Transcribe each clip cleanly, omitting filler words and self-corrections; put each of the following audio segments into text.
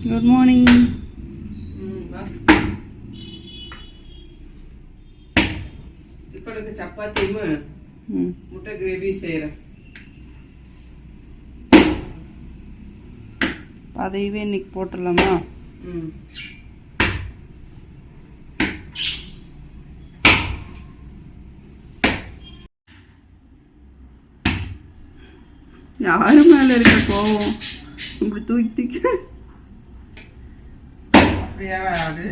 Good morning. இப்போதைக்கு சப்பாத்தியும் முட்டை gravy செய்கிறேன். அதையவே இன்னைக்கு போட்டுடலாமா? யாரு மேல இருக்க கோவம் இப்படி தூக்கி தூக்கி அப்படியா? அது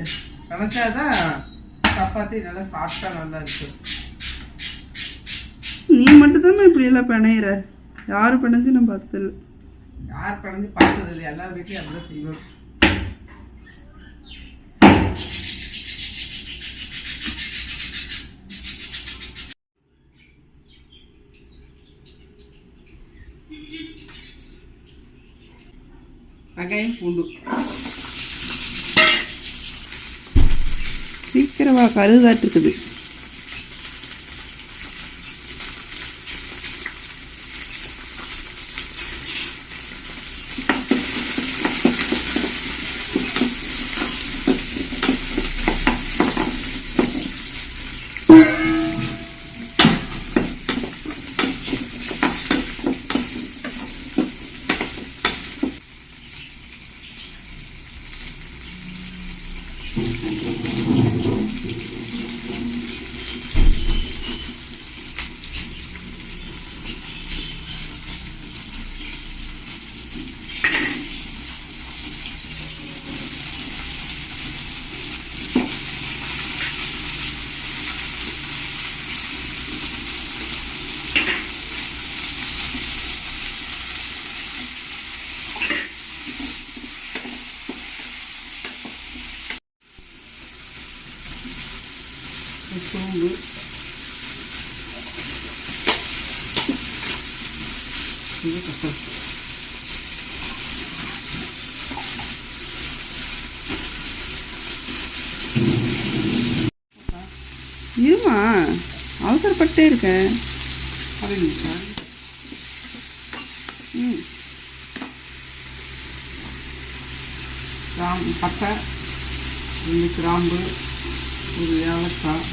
நினைச்சாதான் சப்பாத்தி நல்லா சாப்பிட்டா நல்லா இருக்கு. நீ மட்டும்தான் இப்படி எல்லாம் பிணையிற. யாரு பிணைஞ்சு நான் பார்த்ததில்லை. யார் பிணைஞ்சு பார்த்தது இல்லை. எல்லா வீட்லையும் அப்படிதான் செய்வோம். வெங்காயம் பூண்டு சீக்கிரமா கருகாட்டு இருக்குது. சோம்பு இருமா, அவசரப்பட்டே இருக்கேன். பட்டை, 2 கிராம்பு, ஒரு ஏலக்காய்.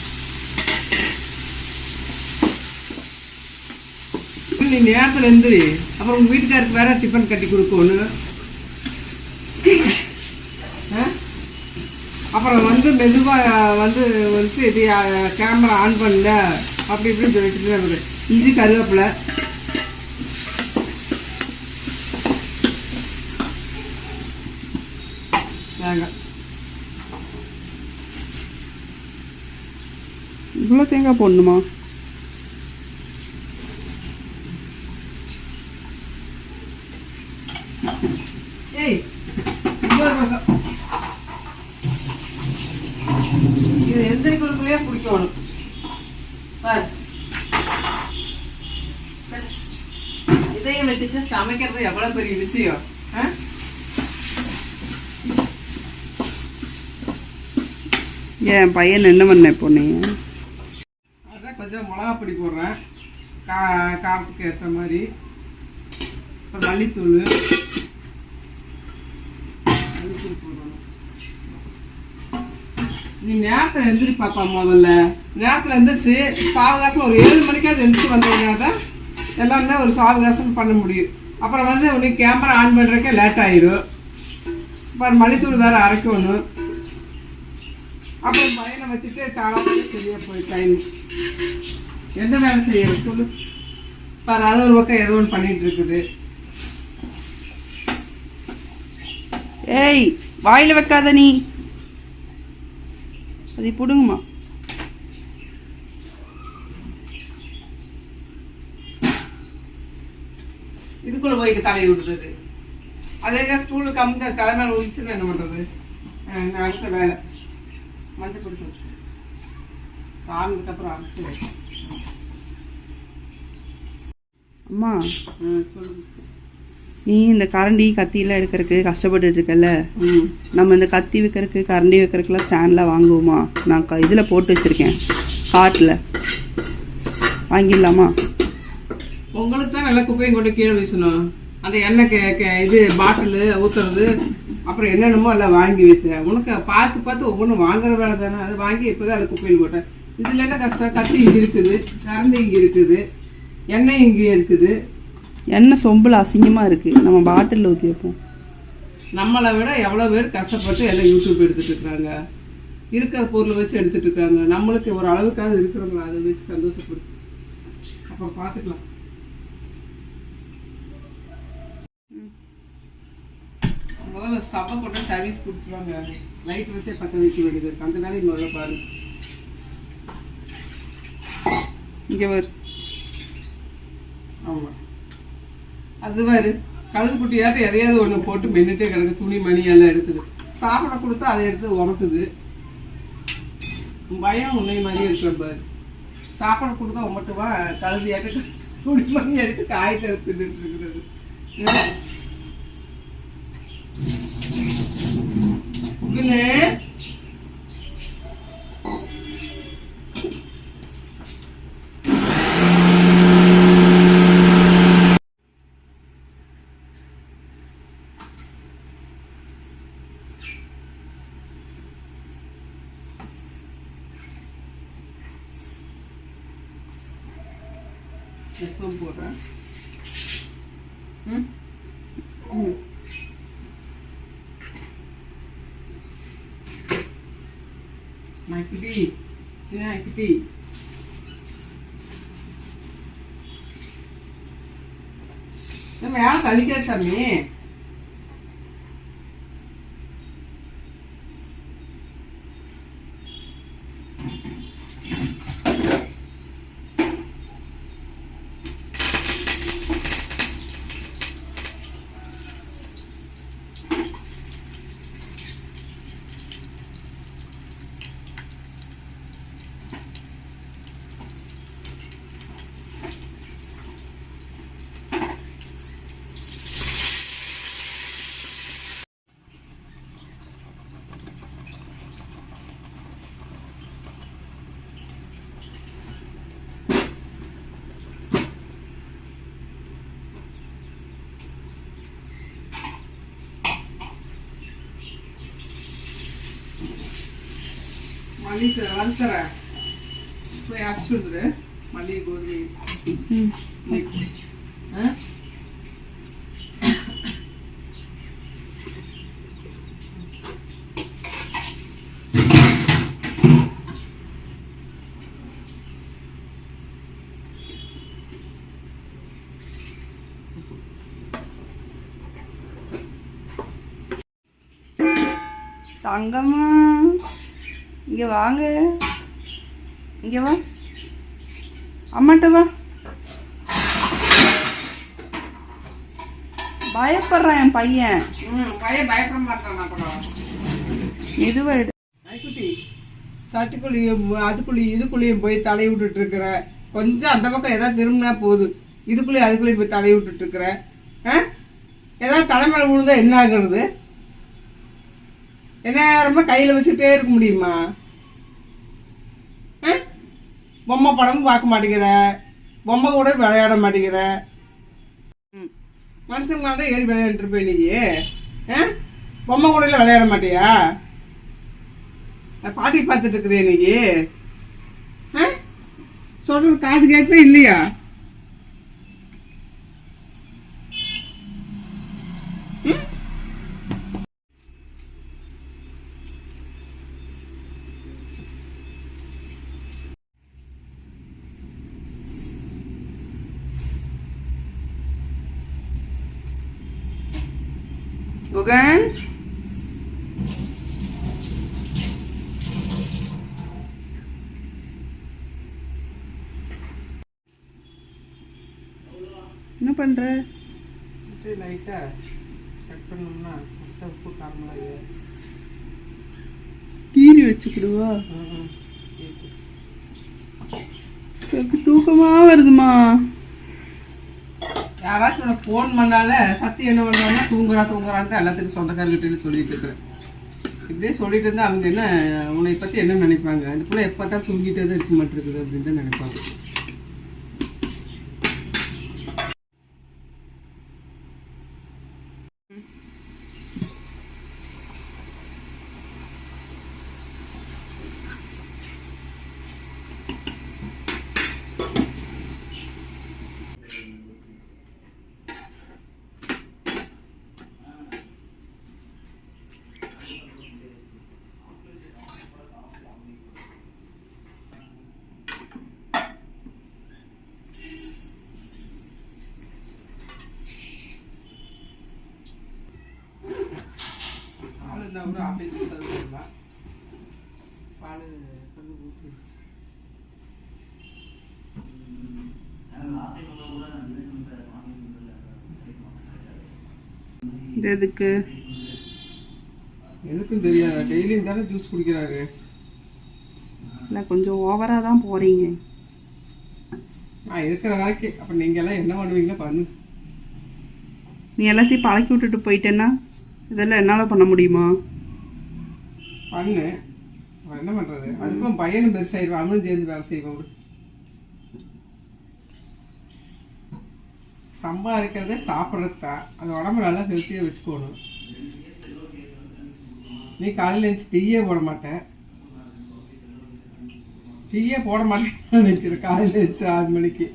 நீ நேரத்தில் எழுந்திரி, அப்புறம் உங்கள் வீட்டுக்காருக்கு வேற டிஃபன் கட்டி கொடுக்கணும். அப்புறம் மெதுவாக இது கேமரா ஆன் பண்ணல அப்படி இப்படின்னு சொல்லிட்டு இஞ்சி கருவேப்பிலை தேங்காய். இவ்வளோ தேங்காய் போடணுமா? ஏய், இது எந்திரி குழுக்குள்ளேயே பிடிக்கணும். இதையும் வச்சுட்டு சமைக்கிறது எவ்வளோ பெரிய விஷயம். ஏன் பையன் என்ன பண்ண இப்போ நீ? அதான் கொஞ்சம் மிளகாப்பொடி போடுறேன், காரத்துக்கு ஏற்ற மாதிரி. அப்புறம் மல்லித்தூள் போடணும். நீ நேரத்தில் எந்திரி பாப்பா. முதல்ல நேரத்தில் எந்திரிச்சு சாவகாசம் ஒரு 7 மணிக்காவது எந்திரிச்சு வந்தீங்கன்னா தான் எல்லாமே ஒரு சாவகாசம் பண்ண முடியும். அப்புறம் உனக்கு கேமரா ஆன் பண்ணுறதுக்கே லேட் ஆயிடும். அப்புறம் மல்லித்தூள் வேறு அரைக்கணும். அப்புறம் பையனை வச்சுட்டு தாராளமாக சரியா போய் டைம் எந்த வேலை செய்யறது சொல்லு. பாரு, அது ஒரு பக்கம் ஏதோ ஒன்று பண்ணிட்டு இருக்குது. ஏய், வாயில வைக்காத நீ. அது புடுங்குமா? இதுக்குள்ள போய் தலையை விடுறது. அதே ஸ்டூலுக்கு அமுக்க தலைமையில ஒழிச்சுன்னு என்ன பண்றது? அடுத்த வேலை மஞ்சள் பொடி சாமிக்கு அப்புறம் அரைச்சு. அம்மா, சொல்லுங்க. நீ இந்த கரண்டி கத்தியெல்லாம் எடுக்கிறதுக்கு கஷ்டப்பட்டுட்டு இருக்கல, நம்ம இந்த கத்தி வைக்கிறதுக்கு கரண்டி வைக்கிறதுக்குலாம் ஸ்டாண்ட்லாம் வாங்குவோமா? நான் இதில் போட்டு வச்சுருக்கேன், காட்டில். வாங்கிடலாமா? உங்களுக்கு தான் நல்லா குப்பையும் கொண்டு கீழே வீசணும். அந்த எண்ணெய் இது பாட்டில் ஊற்றுறது அப்புறம் என்னென்னமோ எல்லாம் வாங்கி வச்சுறேன். உனக்கு பார்த்து பார்த்து ஒவ்வொன்றும் வாங்குற வேலை தானே. அது வாங்கி இப்போதான் அதை குப்பையில் போட்டேன். இதில் என்ன கஷ்டம்? கத்தி இங்கே இருக்குது, கரண்டி இங்கே இருக்குது, எண்ணெய் இங்கே இருக்குது. எண்ணெய் சொம்பில் அசிங்கமாக இருக்குது, நம்ம பாட்டிலில் ஊற்றி வைப்போம். நம்மளை விட எவ்வளோ பேர் கஷ்டப்பட்டு எல்லாம் யூடியூப் எடுத்துகிட்டு இருக்கிறாங்க, இருக்கிற பொருளை வச்சு எடுத்துகிட்டு இருக்காங்க. நம்மளுக்கு ஒரு அளவுக்காவது இருக்கிறவங்களா அதை வச்சு சந்தோஷப்படு. அப்புறம் பார்த்துக்கலாம். முதல்ல ஸ்டவ்வை போட்டு சர்வீஸ் கொடுத்துருவாங்க. லைட் வச்சே பற்ற வைக்க வேண்டியது இருக்கு. அந்த நாளைக்கு முதல்ல பாரு. இங்கே வரு. ஆமாம், அது மாதிரி கழுது குட்டியாட்டு எதையாவது ஒன்று போட்டு மென்னுட்டே கிடக்கு. துணி மணி எல்லாம் எடுத்துது. சாப்பிட கொடுத்தா அதை எடுத்து உமட்டுது. பயம் உன்னை மாதிரியே இருக்கிற பாரு. சாப்பாடு கொடுத்தா உமட்டுவா, கழுதியாட்டு துணி மணி எடுத்து காயத்தை எடுத்துட்டு இருக்கிறது. போடுறேன். குட்டி சின்ன குட்டி நம்ம யாரும் கழிக்கிற சாமி. மல்லி வறுத்துறேன். போய் அரைச்சி விடுற மல்லி கோதுமை. தங்கம்மா இங்கே வாங்க, இங்கே வா, அம்மாட்ட வா. பயப்படுறான் என் பையன். பயப்பட மாட்டான். இதுவரை சட்டுக்குள்ளேயும் அதுக்குள்ளேயும் இதுக்குள்ளேயும் போய் தலை விட்டுட்டு இருக்கிற. கொஞ்சம் அந்த பக்கம் ஏதாவது திரும்பினா போகுது, இதுக்குள்ளேயும் அதுக்குள்ளேயும் போய் தலை விட்டுட்டு இருக்கிற. ஏதாவது தலைமையில விழுந்தா என்ன ஆகுறது? என்ன நேரமா கையில வச்சுட்டே இருக்க முடியுமா? பொம்மை படமும் பார்க்க மாட்டேங்கிற, பொம்மை கூட விளையாட மாட்டேங்கிற. மனுஷங்க தான் ஏறி விளையாண்டு இருப்ப. இன்னைக்கு பொம்மை கூட விளையாட மாட்டியா? பாட்டி பார்த்துட்டு இருக்கிற. இன்னைக்கு சொல்றது காது கேட்கவே இல்லையா? குகன், என்ன பண்ற? லைட்டா கட் பண்ணோம்னா உப்பு காரமெல்லாம் கீறி வச்சுக்கிடுவா. தூக்கமா வருதுமா. யாராச்சும் உனக்கு ஃபோன் பண்ணால சத்தி என்ன பண்ணுறாங்கன்னா தூங்குறான்ட்டு எல்லாத்துக்கும் சொந்தக்காரர்கிட்ட சொல்லிட்டு இருக்கிறேன். இப்படியே சொல்லிட்டு இருந்தா அவங்க என்ன உன்னை பற்றி என்ன நினைப்பாங்க? இந்த பிள்ளை எப்போ தான் தூங்கிட்டே தான் இருக்க மாட்டேருக்குது அப்படின்னு தான் நினைப்பாங்க. வேணும்னா கூட ஆப்பிள் ஜூஸ் அது பண்ணலாம். பால் கொஞ்சம் ஊற்றிடுச்சு. இது எதுக்கு? எனக்கும் தெரியாது, டெய்லியும் தானே ஜூஸ் குடிக்கிறாரு. இல்லை கொஞ்சம் ஓவராக தான் போகிறீங்க. நான் இருக்கிற வரைக்கும் அப்போ நீங்கள் எல்லாம் என்ன பண்ணுவீங்க பண்ணு. நீ எல்லாத்தையும் பழக்கி விட்டுட்டு போயிட்டேன்னா இதெல்லாம் என்னால் பண்ண முடியுமா? பண்ணு. அவன் என்ன பண்ணுறது? அதுக்கும் பையனும் பெருசாயிடுவான், அவனும் சேர்ந்து வேலை செய்வான். விடு. சம்பாதிக்கிறதே சாப்பிட்றது தான். அது உடம்பு நல்லா ஹெல்த்தியாக வச்சுக்கணும். நீ காலையில் எழுந்துச்சு டீயே போட மாட்டேன். டீயே போட மாட்டேன்னு நினைக்கிறேன் காலையில் எழுந்துச்சு 6 மணிக்கு.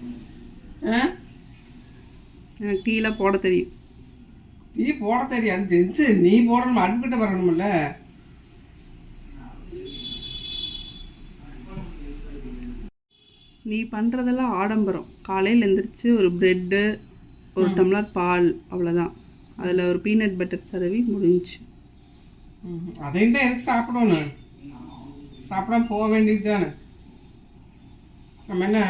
எனக்கு டீலாம் போட தெரியும். டீ போட தெரியாது தெரிஞ்சு நீ போடணும், அடுப்பிட்ட வரணும்ல. நீ பண்ணுறதெல்லாம் ஆடம்பரம். காலையில் எழுந்திரிச்சு ஒரு ப்ரெட்டு, ஒரு டம்ளர் பால், அவ்வளோதான். அதில் ஒரு பீனட் பட்டர் தடவி முடிஞ்சிச்சு. அதையும் தான் எதுக்கு சாப்பிடணும்? சாப்பிடாம போக வேண்டியது தானே. நம்ம என்ன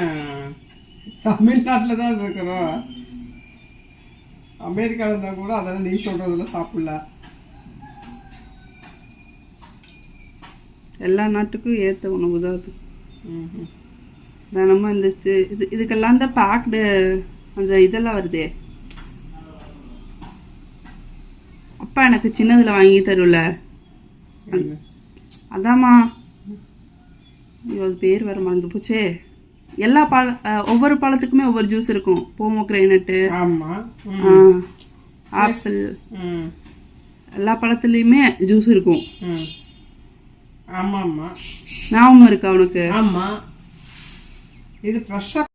தமிழ்நாட்டில் தான் இருக்கிறோம். அமெரிக்காவில் இருந்தால் கூட அதெல்லாம் நீ சொல்கிறதுல சாப்பிடலாம். எல்லா நாட்டுக்கும் ஏற்ற உணவு தான் அது. தினமும் இருந்துச்சு. இதுக்கெல்லாம் தான் பேக்டு அந்த இதெல்லாம் வருதே. அப்பா எனக்கு சின்னதில் வாங்கி தருல. அதாம்மா, அது பேர் வர மறந்து போச்சே. எல்லா ஒவ்வொரு பழத்துக்குமே ஒவ்வொரு ஜூஸ் இருக்கும். போமோகிரானட்டு, ஆப்பிள், எல்லா பழத்துலேயுமே ஜூஸ் இருக்கும். ஆமாம்மா, ஞாபகம் இருக்கா உனக்கு? ஆமாம். இது ஃப்ரெஷ்ஷாக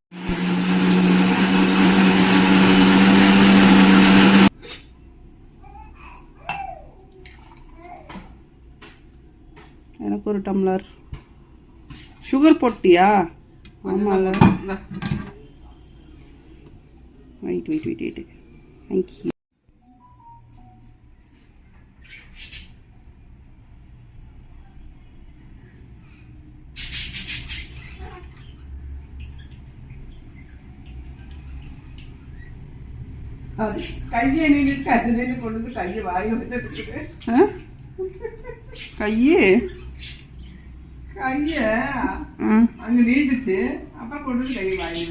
எனக்கு ஒரு டம்ளர். சுகர் போட்டியா? ஆமாம்ல. Wait thank you. கையை நீட்டு அது நின்று கொண்டு வந்து கையை வாங்கி வச்சுட்டு கையே கைய அங்க நீட்டுச்சு. அப்புறம் கொண்டு வந்து கையை வாங்கி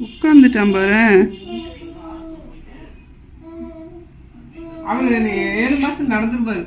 உட்காந்துட்டான் பாரு. அவனுக்கு 7 மாசம் நடந்துருப்பாரு.